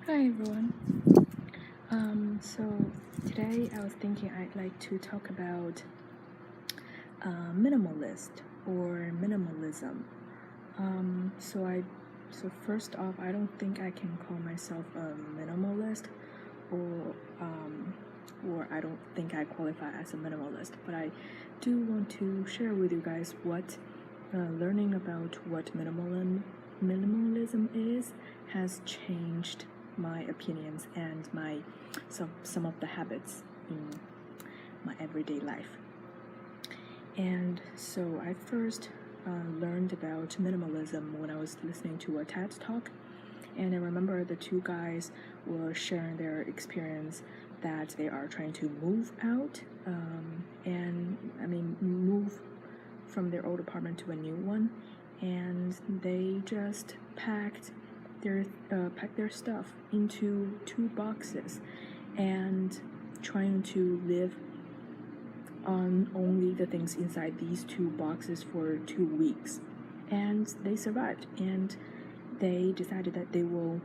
Hi everyone. So today I was thinking I'd like to talk about minimalist or minimalism. So first off, I don't think I can call myself a minimalist, or or I don't think I qualify as a minimalist. But I do want to share with you guys what learning about what minimalism is has changed my opinions and some of the habits in my everyday life. And so I first learned about minimalism when I was listening to a TED talk, and I remember the two guys were sharing their experience that they are trying to move out, move from their old apartment to a new one, and they just packed their stuff into 2 boxes and trying to live on only the things inside these 2 boxes for 2 weeks. And they survived, and they decided that they will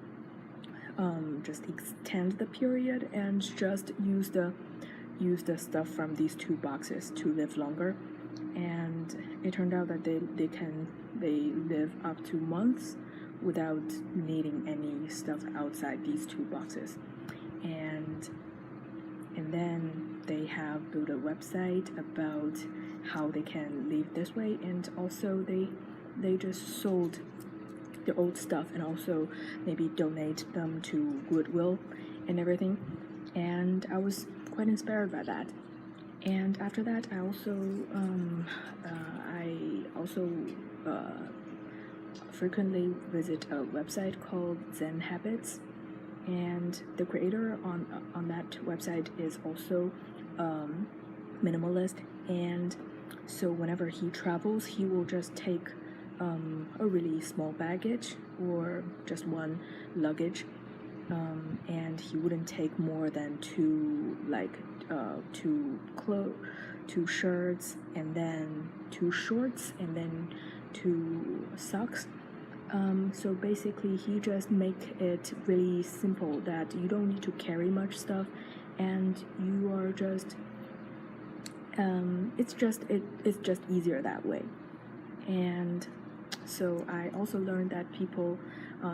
just extend the period and just use the stuff from these 2 boxes to live longer. And it turned out that they live up to months without needing any stuff outside these 2 boxes. And then they have built a website about how they can live this way, and also they just sold their old stuff and also maybe donate them to Goodwill and everything. And I was quite inspired by that. And after that, I also frequently visit a website called Zen Habits, and the creator on that website is also minimalist. And so whenever he travels, he will just take a really small baggage or just one luggage, and he wouldn't take more than 2 shirts, and then 2 shorts, and then 2 socks. So basically he just make it really simple that you don't need to carry much stuff, and you are just it's just easier that way. And so I also learned that people,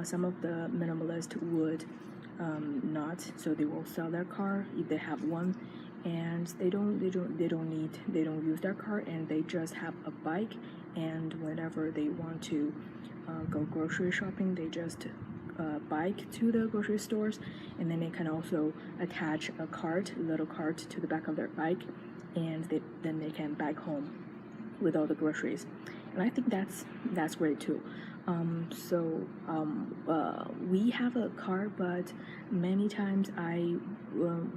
some of the minimalists would not, so they will sell their car if they have one, and they don't use their car, and they just have a bike, and whenever they want to go grocery shopping, they just bike to the grocery stores, and then they can also attach a little cart to the back of their bike, and then they can bike home with all the groceries. And I think that's great too. We have a car, but many times I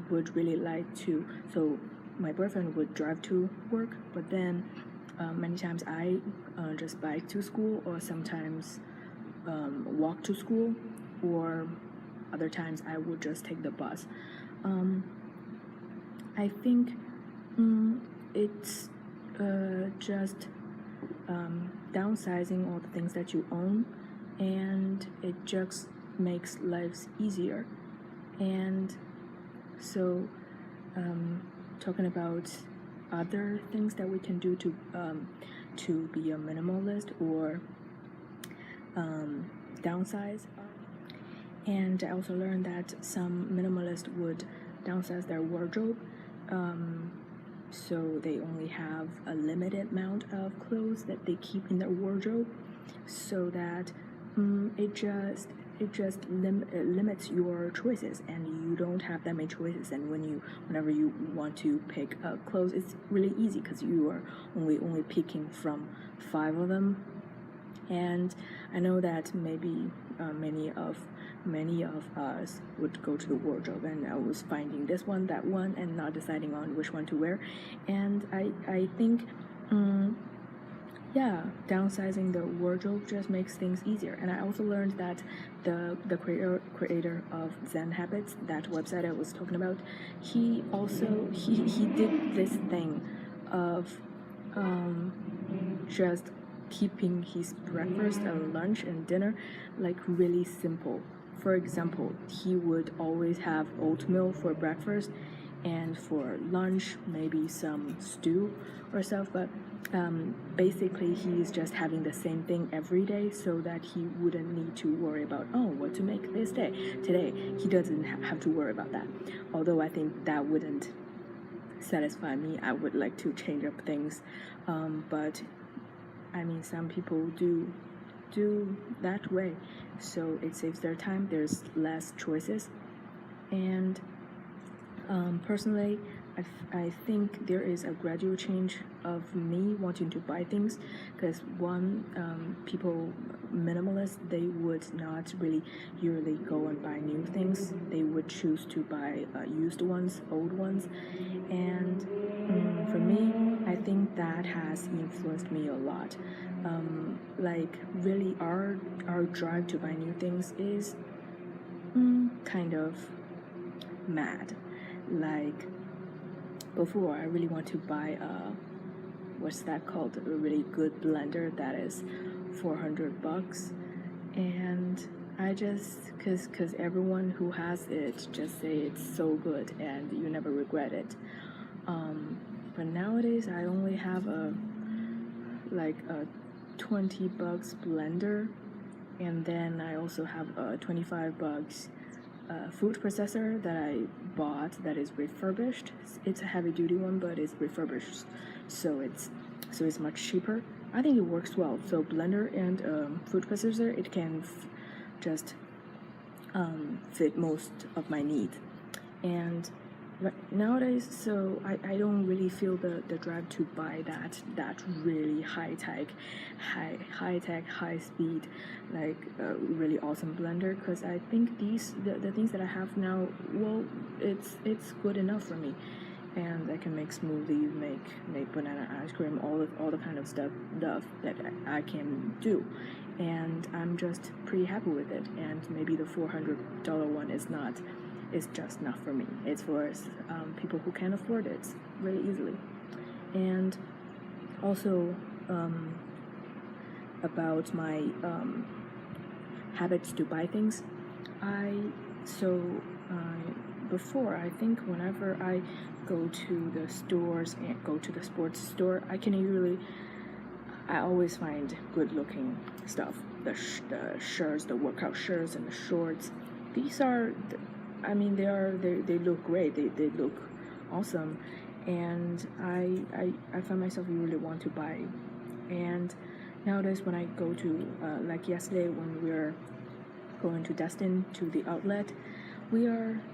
would really like to. So my boyfriend would drive to work, but then many times I just bike to school, or sometimes walk to school, or other times I would just take the bus. I think it's just downsizing all the things that you own, and it just makes lives easier. And so talking about other things that we can do to be a minimalist or downsize. And I also learned that some minimalists would downsize their wardrobe, so they only have a limited amount of clothes that they keep in their wardrobe, so that it just limits your choices, and you don't have that many choices. And whenever you want to pick clothes, it's really easy because you are only picking from 5 of them. And I know that maybe many of us would go to the wardrobe, and I was finding this one, that one, and not deciding on which one to wear. And I think downsizing the wardrobe just makes things easier. And I also learned that the creator of Zen Habits, that website I was talking about, he did this thing of just keeping his breakfast and lunch and dinner like really simple. for example, he would always have oatmeal for breakfast, and for lunch maybe some stew or stuff, but basically he's just having the same thing every day so that he wouldn't need to worry about, oh, what to make this day. Today he doesn't have to worry about that, although I think that wouldn't satisfy me. I would like to change up things, but I mean, some people do that way, so it saves their time. There's less choices, and personally, I think there is a gradual change of me wanting to buy things, because people minimalists, they would not really usually go and buy new things. They would choose to buy used ones, old ones, and for me, I think that has influenced me a lot. Like really, our drive to buy new things is kind of mad. Like before, I really want to buy what's that called, a really good blender that is $400, and I just cause everyone who has it just say it's so good and you never regret it. But nowadays I only have a $20 blender, and then I also have a $25 food processor that I bought that is refurbished. It's a heavy duty one, but it's refurbished, so it's much cheaper. I think it works well. So blender and food processor, it can just fit most of my needs. And nowadays, so I don't really feel the drive to buy that really high tech, high speed, like really awesome blender, because I think the things that I have now, well, it's good enough for me, and I can make smoothies, make banana ice cream, all the kind of stuff that I can do, and I'm just pretty happy with it. And maybe the $400 one is just not for me. It's for people who can afford it really easily. And also about my habits to buy things, before, I think whenever I go to the stores and go to the sports store, I always find good looking stuff, the shirts, the workout shirts and the shorts. These are they look great, they look awesome, and I find myself really want to buy. And nowadays when I go to like yesterday when we were going to Destin to the outlet,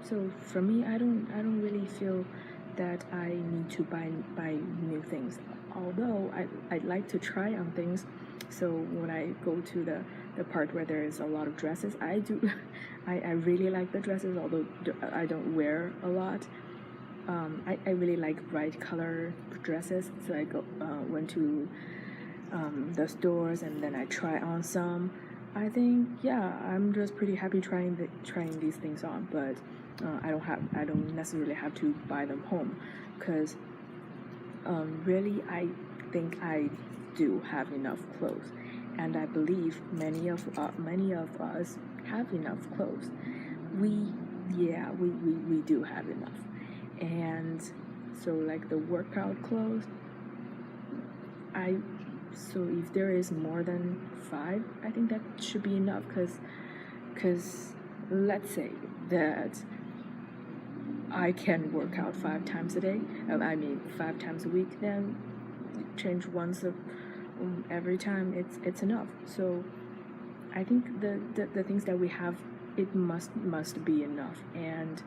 so for me, I don't really feel that I need to buy new things, although I'd like to try on things. So when I go to the part where there is a lot of dresses, I really like the dresses, although I don't wear a lot. I really like bright color dresses, so I went to the stores and then I try on some. I think, yeah, I'm just pretty happy trying these things on, but I don't necessarily have to buy them home, because really I think I do have enough clothes, and I believe many of us have enough clothes. We do have enough. And so like the workout clothes, so if there is more than 5, I think that should be enough, because let's say that I can work out 5 times a day, 5 times a week, then change once every time, it's enough. So I think the things that we have, it must be enough. And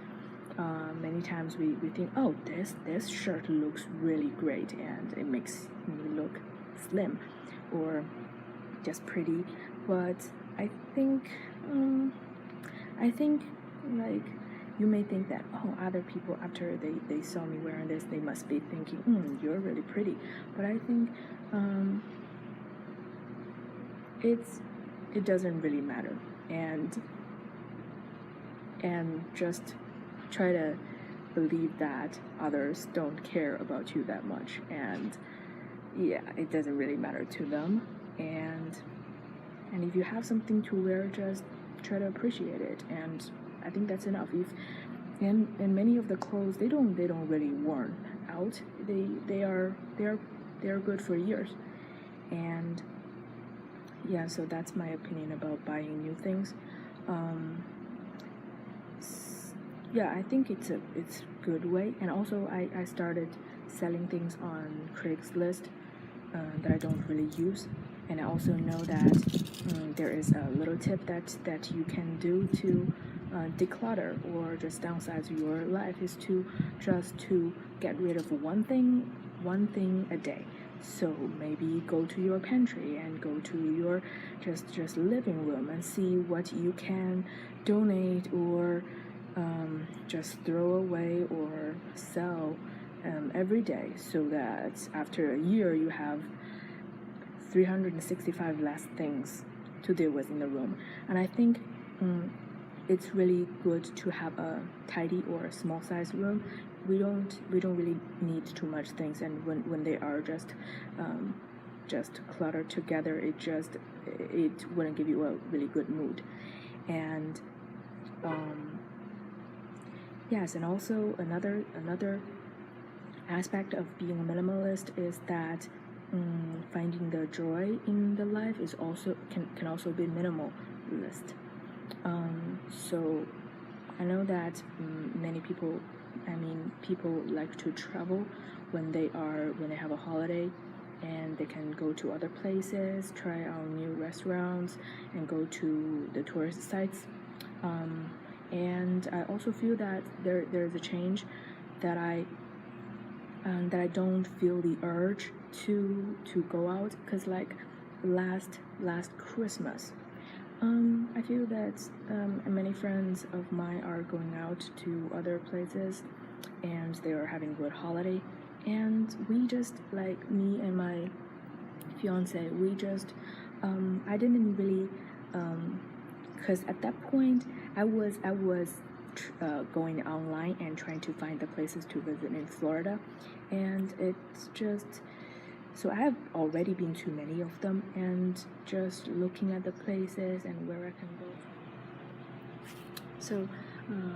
many times we think, oh, this shirt looks really great and it makes me look slim or just pretty, but I think like you may think that, oh, other people after they saw me wearing this, they must be thinking, you're really pretty. But I think it doesn't really matter, and just try to believe that others don't care about you that much, and yeah, it doesn't really matter to them. And if you have something to wear, just try to appreciate it, and I think that's enough. If and many of the clothes they don't really worn out. They are good for years, and yeah. So that's my opinion about buying new things. Yeah, I think it's a good way, and also I started selling things on Craigslist that I don't really use, and I also know that there is a little tip that you can do to declutter or just downsize your life is to get rid of one thing a day. So maybe go to your pantry and go to your just living room and see what you can donate or just throw away or sell every day, so that after a year you have 365 less things to deal with in the room. And I think it's really good to have a tidy or a small size room. We don't really need too much things, and when they are just cluttered together, it wouldn't give you a really good mood. And yes, and also another aspect of being a minimalist is that finding the joy in the life is also can also be minimalist. So I know that many people like to travel when they have a holiday, and they can go to other places, try out new restaurants, and go to the tourist sites. And I also feel that there's a change that I don't feel the urge to go out, because like last Christmas, I feel that many friends of mine are going out to other places, and they are having a good holiday, and we just, like me and my fiance, we just I didn't really because at that point I was going online and trying to find the places to visit in Florida, and it's just, so I have already been to many of them, and just looking at the places and where I can go. So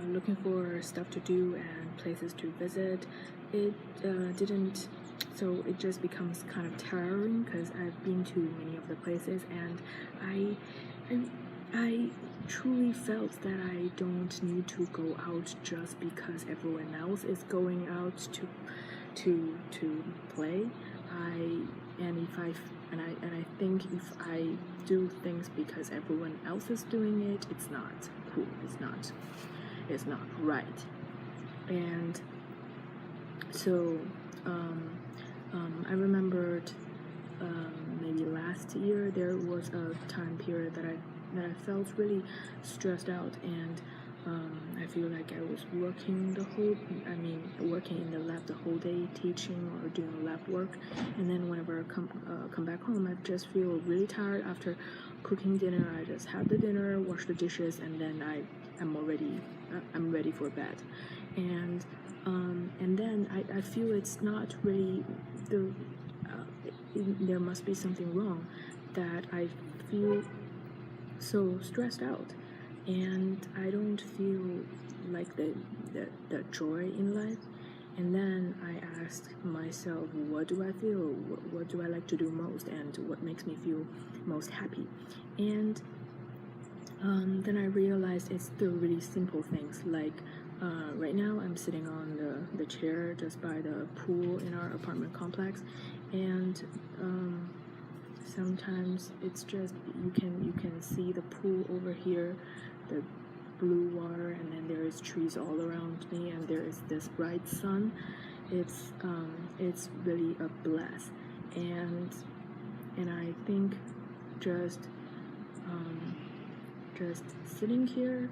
looking for stuff to do and places to visit, it just becomes kind of tiring, because I've been to many of the places, and I truly felt that I don't need to go out just because everyone else is going out to play. I think if I do things because everyone else is doing it, it's not cool. It's not right. And so I remembered maybe last year there was a time period that I felt really stressed out, and I feel like I was working in the lab the whole day, teaching or doing lab work, and then whenever I come back home, I just feel really tired after cooking dinner. I just have the dinner, wash the dishes, and then I'm ready for bed, and then I feel it's not really there must be something wrong, that I feel so stressed out, and I don't feel like the joy in life. And then I asked myself, what do I feel? What do I like to do most, and what makes me feel most happy? And then I realized it's the really simple things, like right now I'm sitting on the chair just by the pool in our apartment complex, and sometimes it's just you can see the pool over here, the blue water, and then there is trees all around me, and there is this bright sun. It's really a bless, and I think just sitting here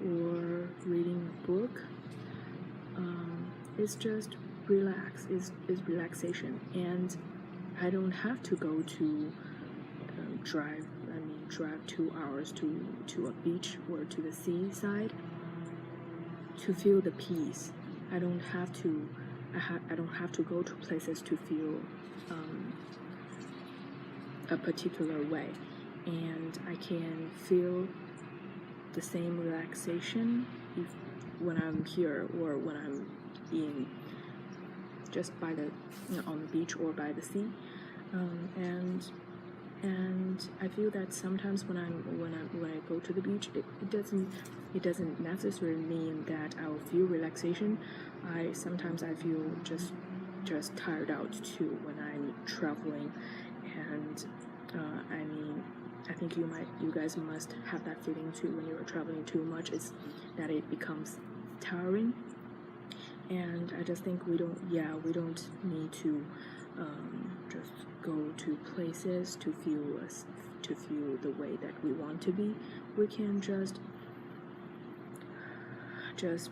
or reading a book is just is relaxation, and I don't have to go to drive 2 hours to a beach or to the seaside to feel the peace. I don't have to go to places to feel a particular way, and I can feel the same relaxation when I'm here or when I'm in just by the on the beach or by the sea, and I feel that sometimes when I go to the beach, it doesn't necessarily mean that I will feel relaxation. Sometimes I feel just tired out too when I'm traveling, and I mean, I think you guys must have that feeling too when you're traveling too much. Is that it becomes tiring, and I just think we don't need to just go to places to feel the way that we want to be. We can just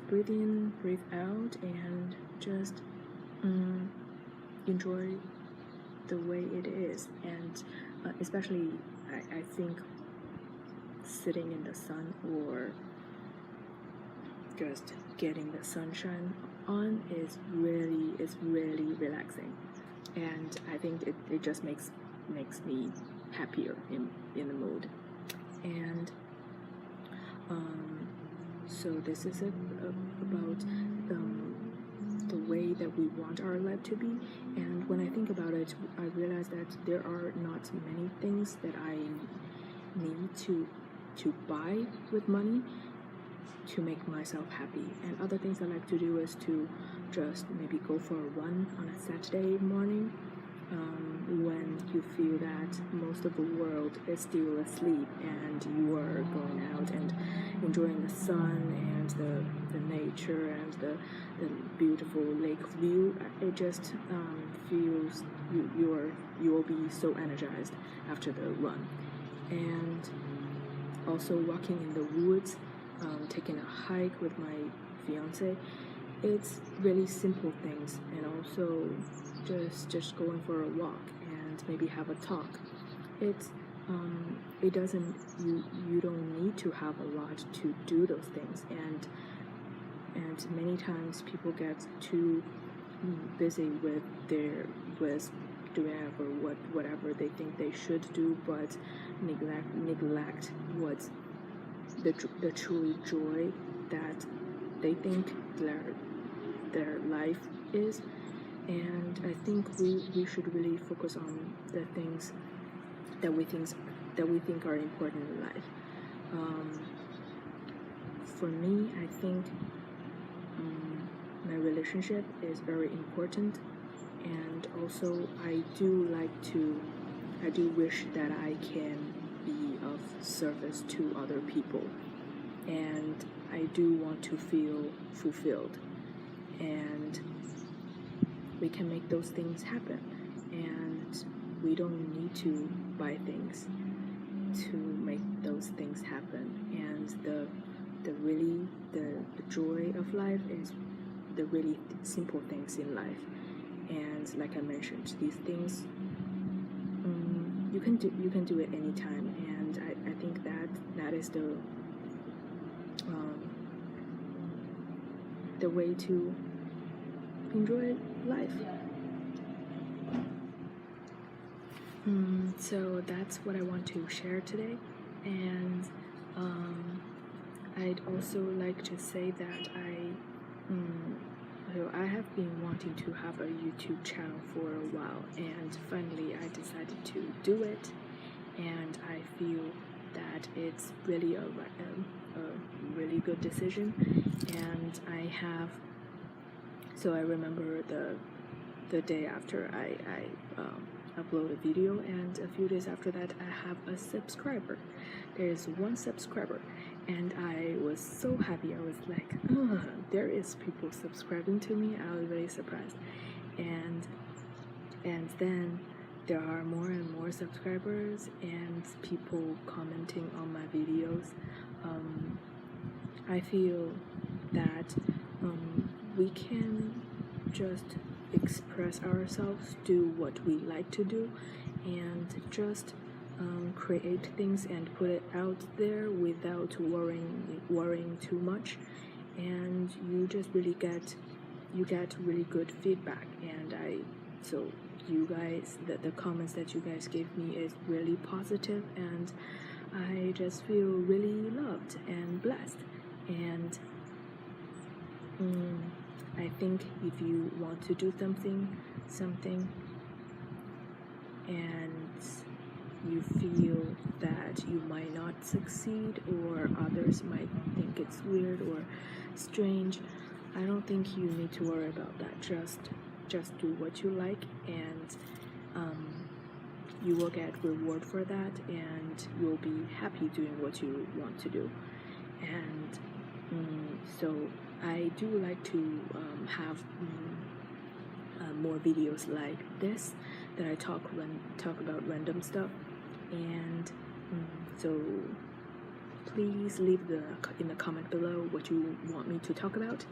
breathe in, breathe out, and just enjoy the way it is. And especially I think sitting in the sun or just getting the sunshine on is really relaxing, and I think it just makes me happier in the mood. And so this is about the way that we want our life to be. And when I think about it, I realize that there are not many things that I need to buy with money to make myself happy. And other things I like to do is to just maybe go for a run on a Saturday morning, when you feel that most of the world is still asleep and you are going out and enjoying the sun and the nature and the beautiful lake view. It just feels you'll be so energized after the run. And also walking in the woods, taking a hike with my fiance. It's really simple things, and also just going for a walk and maybe have a talk. It doesn't, you don't need to have a lot to do those things, and many times people get too busy with doing whatever they think they should do, but neglect what's the true joy that they think their life is. And I think we should really focus on the things that we think are important in life. For me, I think my relationship is very important, and also I do wish that I can be of service to other people, and I do want to feel fulfilled, and we can make those things happen, and we don't need to buy things to make those things happen. And the joy of life is the really simple things in life. And like I mentioned, these things you can do it anytime, and I think that is the way to enjoy life. So that's what I want to share today. And I'd also like to say that I have been wanting to have a YouTube channel for a while, and finally I decided to do it, and I feel that it's really a really good decision. And I remember the day after I upload a video, and a few days after that I have a subscriber. There's one subscriber, and I was so happy. I was like, oh, there is people subscribing to me. I was very surprised. And then there are more and more subscribers and people commenting on my videos. I feel that we can just express ourselves, do what we like to do, and just create things and put it out there without worrying too much, and you just really get really good feedback. And so you guys, the comments that you guys give me is really positive, and I just feel really loved and blessed. And I think if you want to do something and you feel that you might not succeed, or others might think it's weird or strange, I don't think you need to worry about that. Just do what you like, and you will get reward for that, and you'll be happy doing what you want to do. And so I do like to have more videos like this that I talk about random stuff. And so please leave in the comment below what you want me to talk about,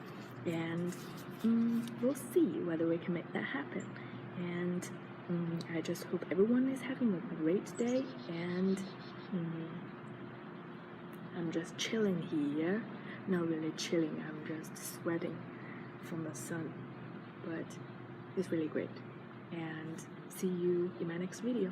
and we'll see whether we can make that happen. And I just hope everyone is having a great day, and I'm just chilling here. Not really chilling, I'm just sweating from the sun, but it's really great. And see you in my next video.